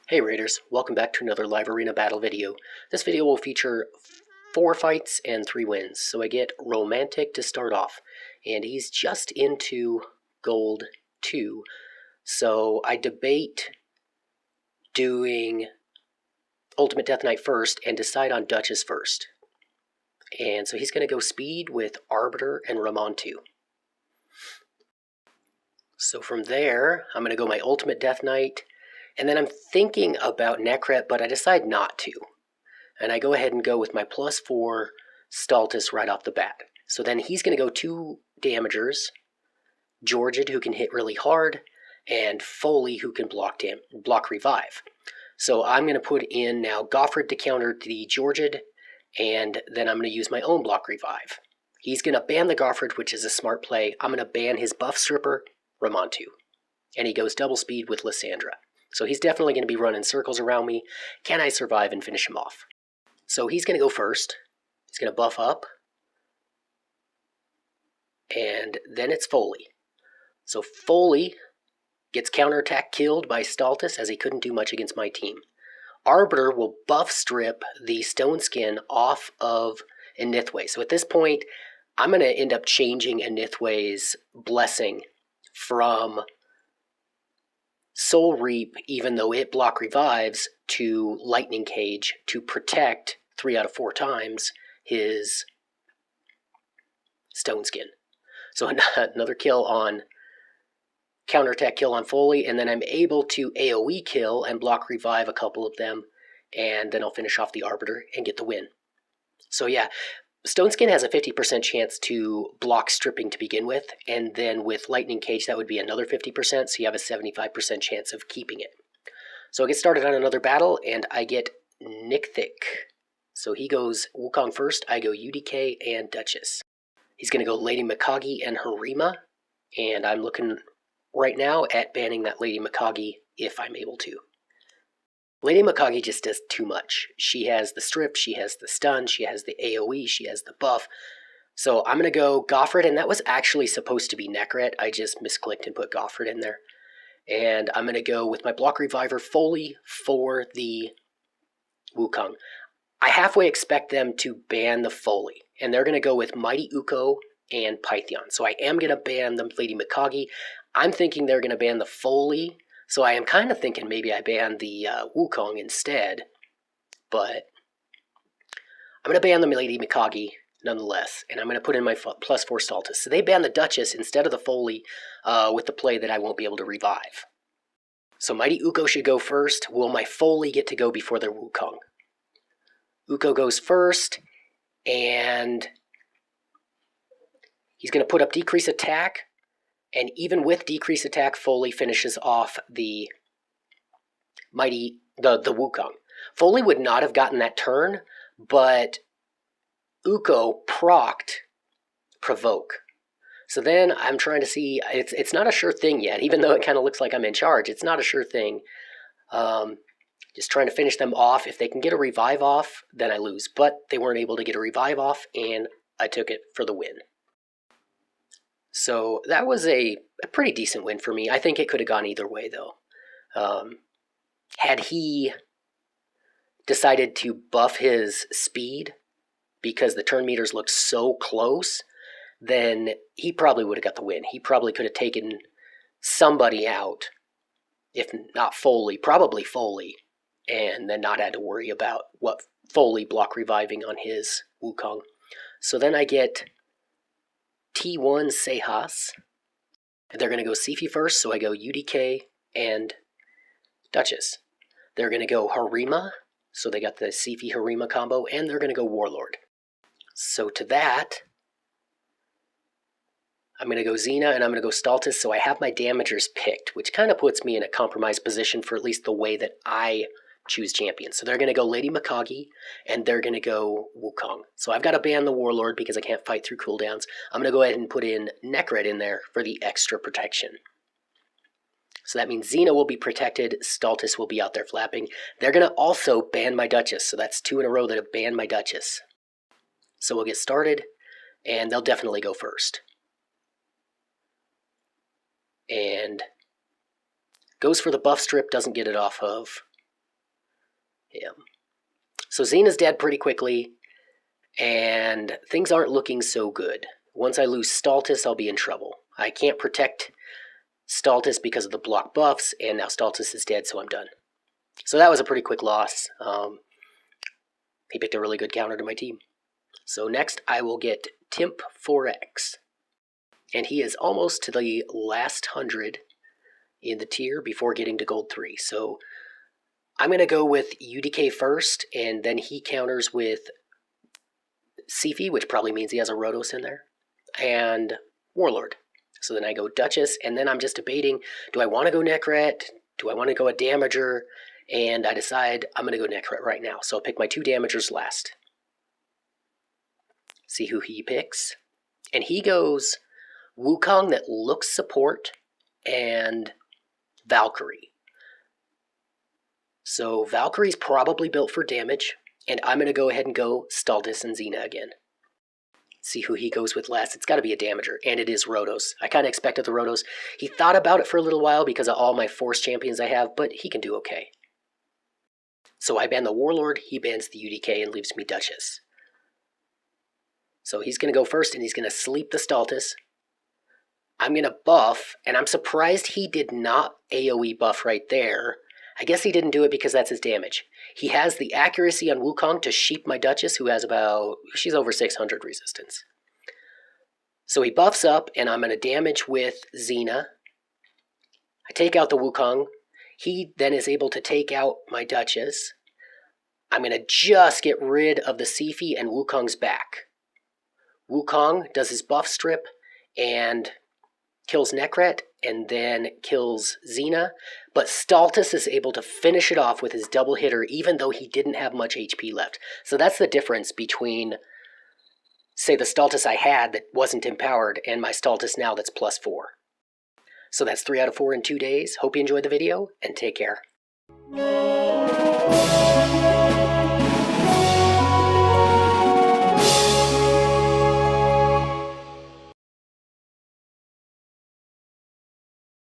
Hey Raiders, welcome back to another live arena battle video. This video will feature 4 fights and 3 wins. So I get Romantic to start off, and he's just into gold 2. So I debate doing Ultimate Death Knight first and decide on Duchess first. And so he's going to go speed with Arbiter and Ramon 2. So from there, I'm going to go my Ultimate Death Knight. And then I'm thinking about Necret, but I decide not to. And I go ahead and go with my +4 Staltus right off the bat. So then he's going to go 2 damagers, Georgid, who can hit really hard, and Foley, who can block revive. So I'm going to put in now Goffred to counter the Georgid, and then I'm going to use my own block revive. He's going to ban the Goffred, which is a smart play. I'm going to ban his buff stripper, Ramon 2. And he goes double speed with Lysandra. So he's definitely going to be running circles around me. Can I survive and finish him off? So he's going to go first. He's going to buff up. And then it's Foley. So Foley gets counterattack killed by Staltus, as he couldn't do much against my team. Arbiter will buff strip the stone skin off of Enithwe. So at this point, I'm going to end up changing Enithwe's blessing from Soul Reap, even though it block revives, to Lightning Cage to protect 3 out of 4 times his Stone Skin. So another kill on counterattack kill on Foley, and then I'm able to AoE kill and block revive a couple of them, and then I'll finish off the Arbiter and get the win. So yeah, Stone Skin has a 50% chance to block stripping to begin with, and then with Lightning Cage that would be another 50%, so you have a 75% chance of keeping it. So I get started on another battle, and I get Nickthick. So he goes Wukong first, I go UDK and Duchess. He's going to go Lady Mikage and Harima, and I'm looking right now at banning that Lady Mikage if I'm able to. Lady Mikage just does too much. She has the strip, she has the stun, she has the AoE, she has the buff. So I'm going to go Goffred, and that was actually supposed to be Necret. I just misclicked and put Goffred in there. And I'm going to go with my block reviver Foley for the Wukong. I halfway expect them to ban the Foley, and they're going to go with Mighty Uko and Pythion. So I am going to ban the Lady Mikage. I'm thinking they're going to ban the Foley. So I am kind of thinking maybe I ban the Wukong instead, but I'm going to ban the Lady Mikage nonetheless, and I'm going to put in my +4 Staltus. So they ban the Duchess instead of the Foley with the play that I won't be able to revive. So Mighty Uko should go first. Will my Foley get to go before their Wukong? Uko goes first, and he's going to put up decrease attack. And even with decreased attack, Foley finishes off the Wukong. Foley would not have gotten that turn, but Uko procced Provoke. So then I'm trying to see, it's not a sure thing yet, even though it kind of looks like I'm in charge. It's not a sure thing. Just trying to finish them off. If they can get a revive off, then I lose. But they weren't able to get a revive off, and I took it for the win. So that was a pretty decent win for me. I think it could have gone either way, though. Had he decided to buff his speed because the turn meters looked so close, then he probably would have got the win. He probably could have taken somebody out, if not Foley, probably Foley, and then not had to worry about what Foley block reviving on his Wukong. So then I get T1 Sejas. They're going to go Sifi first, so I go UDK and Duchess. They're going to go Harima, so they got the Sifi Harima combo, and they're going to go Warlord. So to that, I'm going to go Xena and I'm going to go Staltus, so I have my damagers picked, which kind of puts me in a compromised position for at least the way that I choose champions. So they're going to go Lady Mikage, and they're going to go Wukong. So I've got to ban the Warlord because I can't fight through cooldowns. I'm going to go ahead and put in Necret in there for the extra protection. So that means Xena will be protected, Staltus will be out there flapping. They're going to also ban my Duchess, so that's 2 in a row that have banned my Duchess. So we'll get started, and they'll definitely go first. And goes for the buff strip, doesn't get it off of him. So Xena's dead pretty quickly, and things aren't looking so good. Once I lose Staltus, I'll be in trouble. I can't protect Staltus because of the block buffs, and now Staltus is dead, so I'm done. So that was a pretty quick loss. He picked a really good counter to my team. So next I will get Timp 4X. And he is almost to the last 100 in the tier before getting to gold 3. So I'm going to go with UDK first, and then he counters with Sifi, which probably means he has a Rotos in there, and Warlord. So then I go Duchess, and then I'm just debating, do I want to go Necret? Do I want to go a Damager? And I decide I'm going to go Necret right now. So I'll pick my 2 Damagers last. See who he picks. And he goes Wukong that looks support and Valkyrie. So Valkyrie's probably built for damage, and I'm going to go ahead and go Staltus and Xena again. See who he goes with last. It's got to be a Damager, and it is Rotos. I kind of expected the Rotos. He thought about it for a little while because of all my Force champions I have, but he can do okay. So I ban the Warlord, he bans the UDK, and leaves me Duchess. So he's going to go first, and he's going to sleep the Staltus. I'm going to buff, and I'm surprised he did not AoE buff right there. I guess he didn't do it because that's his damage. He has the accuracy on Wukong to sheep my Duchess, who has she's over 600 resistance. So he buffs up, and I'm going to damage with Xena. I take out the Wukong. He then is able to take out my Duchess. I'm going to just get rid of the Sifi, and Wukong's back. Wukong does his buff strip and kills Necret, and then kills Xena, but Staltus is able to finish it off with his double hitter even though he didn't have much HP left. So that's the difference between, say, the Staltus I had that wasn't empowered and my Staltus now that's +4. So that's 3 out of 4 in 2 days. Hope you enjoyed the video, and take care.